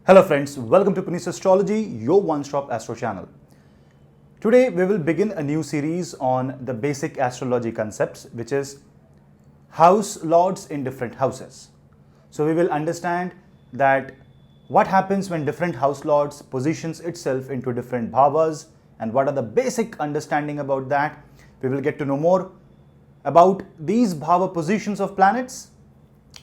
Hello friends, welcome to Vedic Astrology, your one-stop astro channel. Today we will begin a new series on the basic astrology concepts, which is house lords in different houses. So we will understand that what happens when different house lords positions itself into different bhavas and what are the basic understanding about that. We will get to know more about these bhava positions of planets.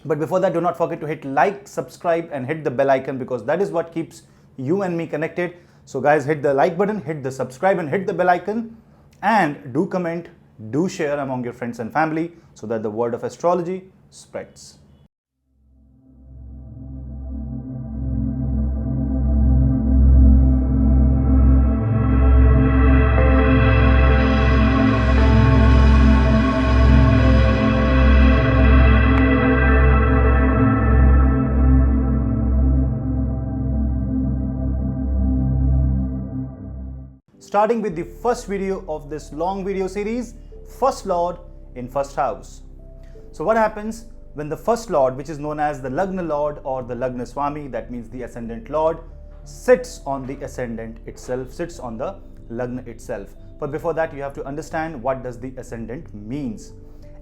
But before that, do not forget to hit like, subscribe and hit the bell icon because that is what keeps you and me connected. So guys, hit the like button, hit the subscribe and hit the bell icon and do comment, do share among your friends and family so that the word of astrology spreads. Starting with the first video of this long video series, First Lord in First House. So what happens when the First Lord, which is known as the Lagna Lord or the Lagna Swami, that means the Ascendant Lord, sits on the Ascendant itself, sits on the Lagna itself. But before that, you have to understand what does the Ascendant means.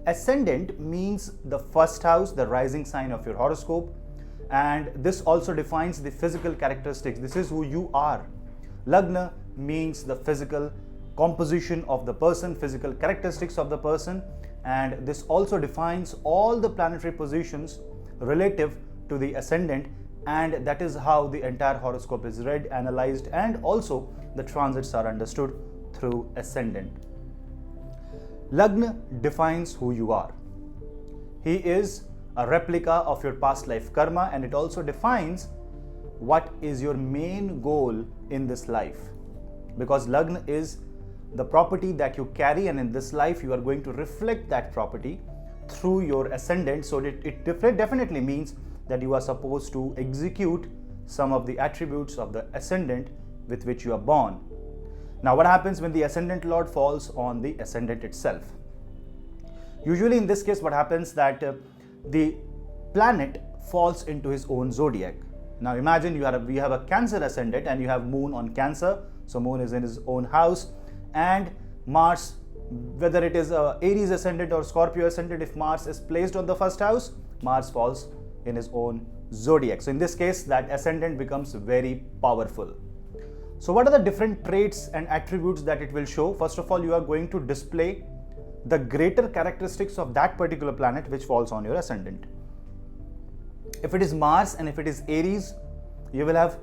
Ascendant means the first house, the rising sign of your horoscope, and this also defines the physical characteristics. This is who you are. Lagna means the physical composition of the person, physical characteristics of the person, and this also defines all the planetary positions relative to the ascendant, and that is how the entire horoscope is read, analyzed, and also the transits are understood through ascendant. Lagna defines who you are. He is a replica of your past life karma, and it also defines what is your main goal in this life. Because Lagna is the property that you carry, and in this life you are going to reflect that property through your ascendant. So it definitely means that you are supposed to execute some of the attributes of the ascendant with which you are born. Now what happens when the ascendant lord falls on the ascendant itself? Usually in this case what happens that the planet falls into his own zodiac. Now imagine we have a Cancer ascendant and you have Moon on Cancer. So Moon is in his own house, and Mars, whether it is Aries ascendant or Scorpio ascendant, if Mars is placed on the first house, Mars falls in his own zodiac. So in this case, that ascendant becomes very powerful. So what are the different traits and attributes that it will show? First of all, you are going to display the greater characteristics of that particular planet which falls on your ascendant. If it is Mars and if it is Aries, you will have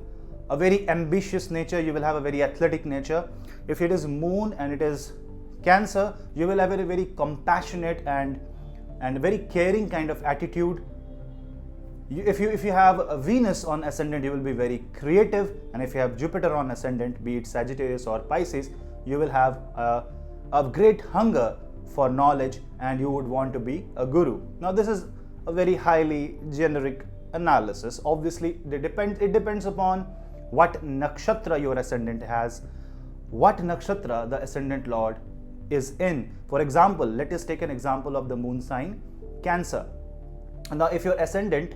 a very ambitious nature, you will have a very athletic nature. If it is Moon and it is Cancer, you will have a very compassionate and very caring kind of attitude. If you have a Venus on ascendant, you will be very creative, and if you have Jupiter on ascendant, be it Sagittarius or Pisces, you will have a great hunger for knowledge and you would want to be a guru. Now this is a very highly generic analysis. Obviously it depends upon what nakshatra your ascendant has, what nakshatra the ascendant lord is in. For example, let us take an example of the moon sign Cancer. Now if your ascendant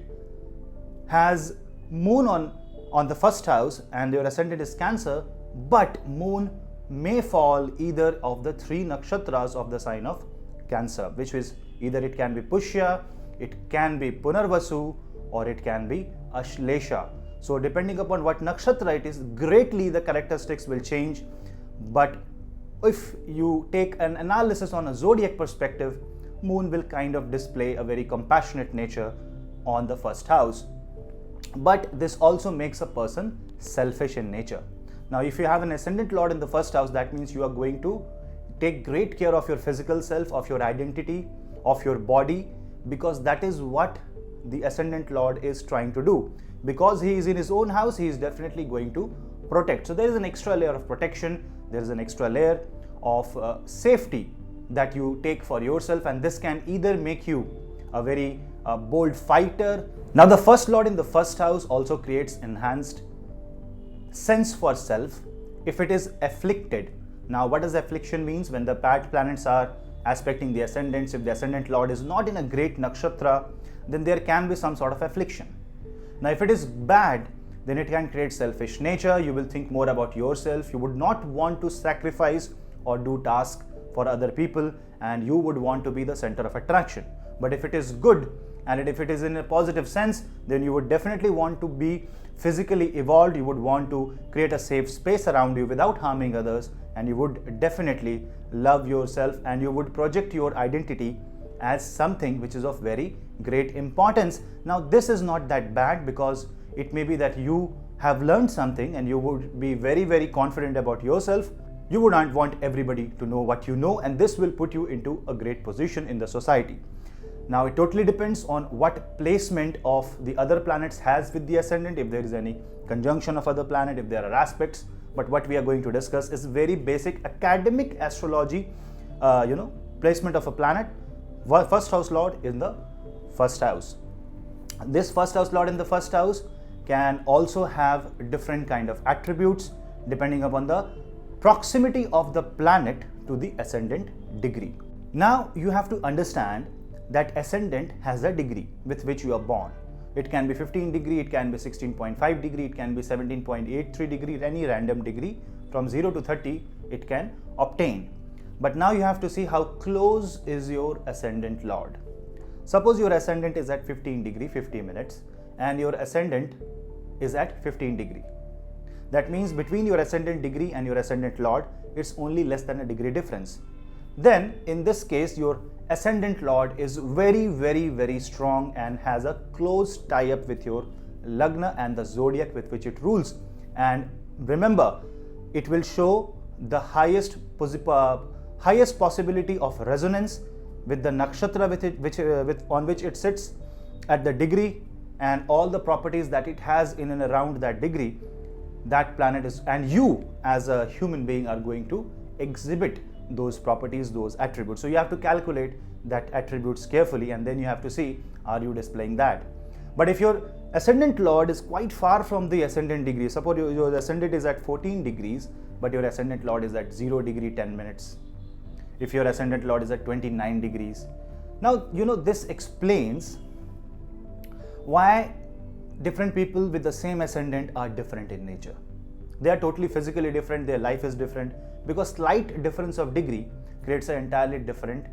has Moon on the first house and your ascendant is Cancer, but Moon may fall either of the three nakshatras of the sign of Cancer, which is either it can be Pushya, it can be Punarvasu, or it can be Ashlesha. So depending upon what nakshatra it is, greatly the characteristics will change. But if you take an analysis on a zodiac perspective, Moon will kind of display a very compassionate nature on the first house. But this also makes a person selfish in nature. Now if you have an ascendant lord in the first house, that means you are going to take great care of your physical self, of your identity, of your body, because that is what the ascendant lord is trying to do. Because he is in his own house, he is definitely going to protect. So there is an extra layer of protection, there is an extra layer of safety that you take for yourself, and this can either make you a very bold fighter. Now the first lord in the first house also creates enhanced sense for self if it is afflicted. Now what does affliction means? When the bad planets are aspecting the ascendants, if the ascendant lord is not in a great nakshatra, then there can be some sort of affliction. Now if it is bad, then it can create selfish nature. You will think more about yourself. You would not want to sacrifice or do tasks for other people, and you would want to be the center of attraction. But if it is good and if it is in a positive sense, then you would definitely want to be physically evolved. You would want to create a safe space around you without harming others, and you would definitely love yourself, and you would project your identity as something which is of very great importance. Now this is not that bad, because it may be that you have learned something and you would be very, very confident about yourself. You would not want everybody to know what you know, and this will put you into a great position in the society. Now it totally depends on what placement of the other planets has with the ascendant, if there is any conjunction of other planet, if there are aspects. But what we are going to discuss is very basic academic astrology, placement of a planet. First house lord in the first house. This first house lord in the first house can also have different kind of attributes depending upon the proximity of the planet to the ascendant degree. Now you have to understand that ascendant has a degree with which you are born. It can be 15 degree, it can be 16.5 degree, it can be 17.83 degree, any random degree from 0 to 30 it can obtain. But now you have to see how close is your ascendant lord. Suppose your ascendant is at 15 degree 50 minutes and your ascendant is at 15 degree. That means between your ascendant degree and your ascendant lord, it's only less than a degree difference. Then in this case, your ascendant lord is very, very, very strong and has a close tie-up with your lagna and the zodiac with which it rules. And remember, it will show the highest possibility of resonance with the nakshatra on which it sits at the degree, and all the properties that it has in and around that degree. That planet is, and you as a human being are going to exhibit those properties, those attributes. So you have to calculate that attributes carefully, and then you have to see, are you displaying that? But if your ascendant lord is quite far from the ascendant degree, suppose your ascendant is at 14 degrees but your ascendant lord is at 0 degree 10 minutes. If your ascendant lord is at 29 degrees. Now this explains why different people with the same ascendant are different in nature. They are totally physically different, their life is different, because slight difference of degree creates an entirely different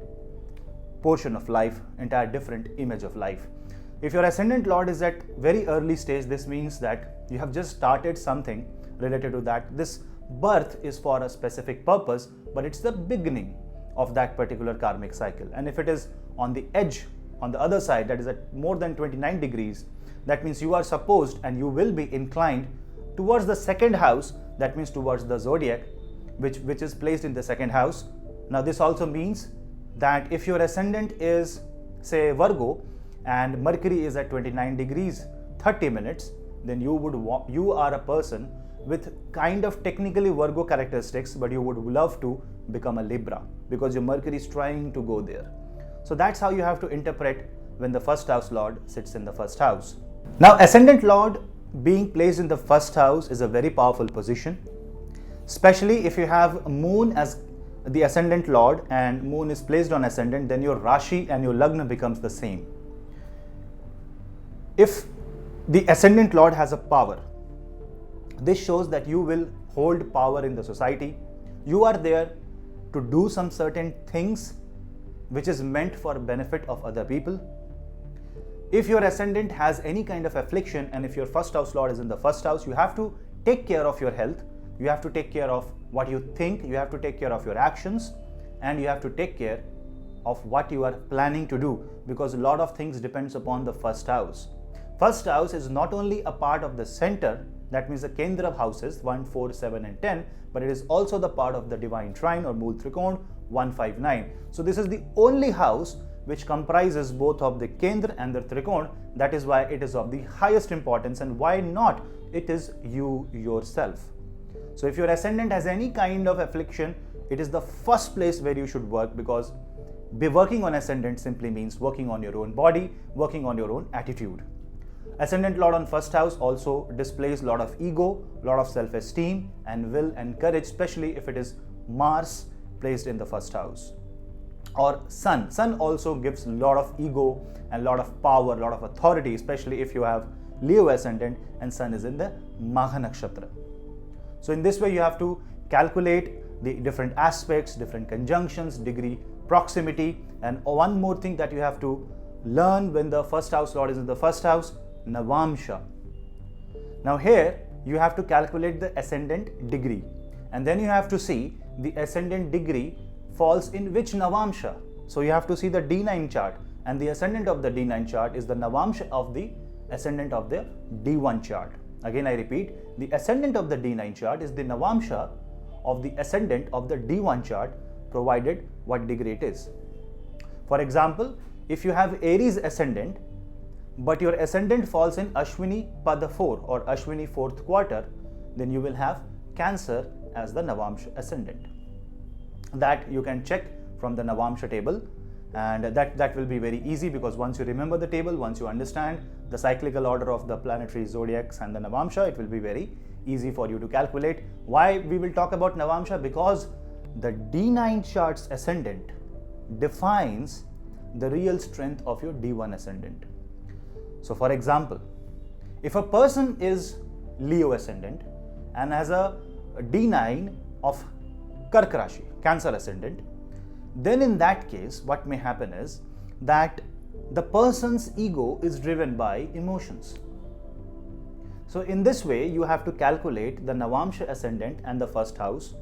portion of life, entire different image of life. If your ascendant lord is at very early stage, this means that you have just started something related to that. This birth is for a specific purpose, but it's the beginning of that particular karmic cycle. And if it is on the edge, on the other side, that is at more than 29 degrees, that means you are supposed and you will be inclined towards the second house, that means towards the zodiac, which is placed in the second house. Now this also means that if your ascendant is, say, Virgo and Mercury is at 29 degrees 30 minutes, then you are a person with kind of technically Virgo characteristics, but you would love to become a Libra because your Mercury is trying to go there. So that's how you have to interpret when the first house lord sits in the first house. Now ascendant lord being placed in the first house is a very powerful position, especially if you have moon as the ascendant lord and moon is placed on ascendant, then your Rashi and your Lagna becomes the same. If the ascendant lord has a power, this shows that you will hold power in the society. You are there to do some certain things which is meant for benefit of other people. If your ascendant has any kind of affliction and if your first house lord is in the first house, you have to take care of your health. You have to take care of what you think, you have to take care of your actions, and you have to take care of what you are planning to do, because a lot of things depends upon the first house. First house is not only a part of the center, that means the Kendra houses 1, 4, 7 and 10, but it is also the part of the divine trine or Mool Trikon 1, 5, 9. So this is the only house which comprises both of the Kendra and the Trikon. That is why it is of the highest importance, and why not? It is you yourself. So if your ascendant has any kind of affliction, it is the first place where you should work, because working on ascendant simply means working on your own body, working on your own attitude. Ascendant lord on first house also displays a lot of ego, a lot of self-esteem and will and courage, especially if it is Mars placed in the first house. Or Sun. Sun also gives a lot of ego and a lot of power, a lot of authority, especially if you have Leo ascendant, and Sun is in the Magha Nakshatra. So in this way you have to calculate the different aspects, different conjunctions, degree, proximity, and one more thing that you have to learn when the first house lord is in the first house, Navamsha. Now here you have to calculate the ascendant degree, and then you have to see the ascendant degree falls in which Navamsha. So you have to see the D9 chart, and the ascendant of the D9 chart is the Navamsha of the ascendant of the D1 chart. Again I repeat, the ascendant of the D9 chart is the Navamsha of the ascendant of the D1 chart, provided what degree it is. For example, if you have Aries ascendant, but your ascendant falls in Ashwini Pada 4 or Ashwini 4th quarter, then you will have Cancer as the Navamsha ascendant. That you can check from the Navamsha table, and that will be very easy, because once you remember the table, once you understand the cyclical order of the planetary zodiacs and the Navamsha, it will be very easy for you to calculate. Why we will talk about Navamsha? Because the D9 chart's ascendant defines the real strength of your D1 ascendant. So for example, if a person is Leo ascendant and has a D9 of Kark Rashi, Cancer ascendant, then in that case what may happen is that the person's ego is driven by emotions. So in this way you have to calculate the Navamsha ascendant and the first house,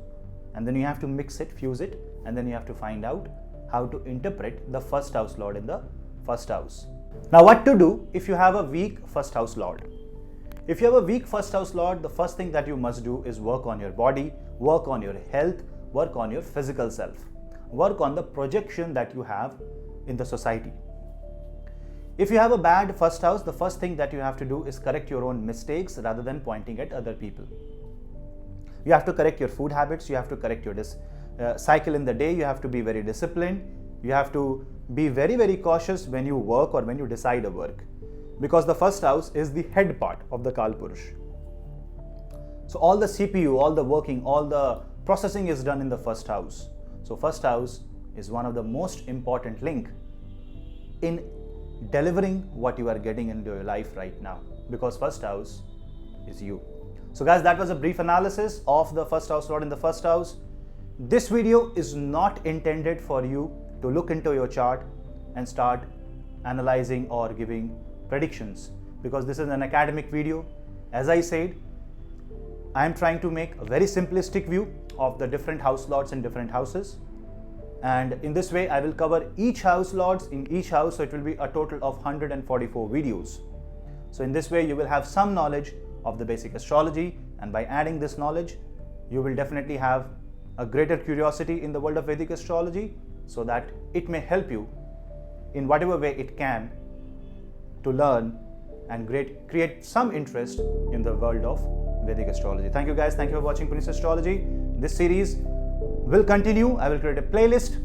and then you have to mix it, fuse it, and then you have to find out how to interpret the first house lord in the first house. Now what to do if you have a weak first house lord? If you have a weak first house lord, the first thing that you must do is work on your body, work on your health, work on your physical self, work on the projection that you have in the society. If you have a bad first house, the first thing that you have to do is correct your own mistakes rather than pointing at other people. You have to correct your food habits, you have to correct your cycle in the day, you have to be very disciplined, you have to be very, very cautious when you work or when you decide a work, because the first house is the head part of the Kalpurush. So all the CPU, all the working, all the processing is done in the first house. So first house is one of the most important link in delivering what you are getting into your life right now, because first house is you. So guys, that was a brief analysis of the first house lord in the first house. This video is not intended for you to look into your chart and start analyzing or giving predictions, because this is an academic video. As I said, I am trying to make a very simplistic view of the different house lords in different houses, and in this way I will cover each house lords in each house, so it will be a total of 144 videos. So in this way you will have some knowledge of the basic astrology, and by adding this knowledge you will definitely have a greater curiosity in the world of Vedic astrology, so that it may help you in whatever way it can to learn and create some interest in the world of Vedic astrology. Thank you guys, thank you for watching Punneit Astrology. This series will continue. I will create a playlist.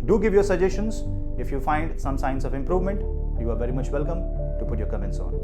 Do give your suggestions. If you find some signs of improvement, you are very much welcome to put your comments on.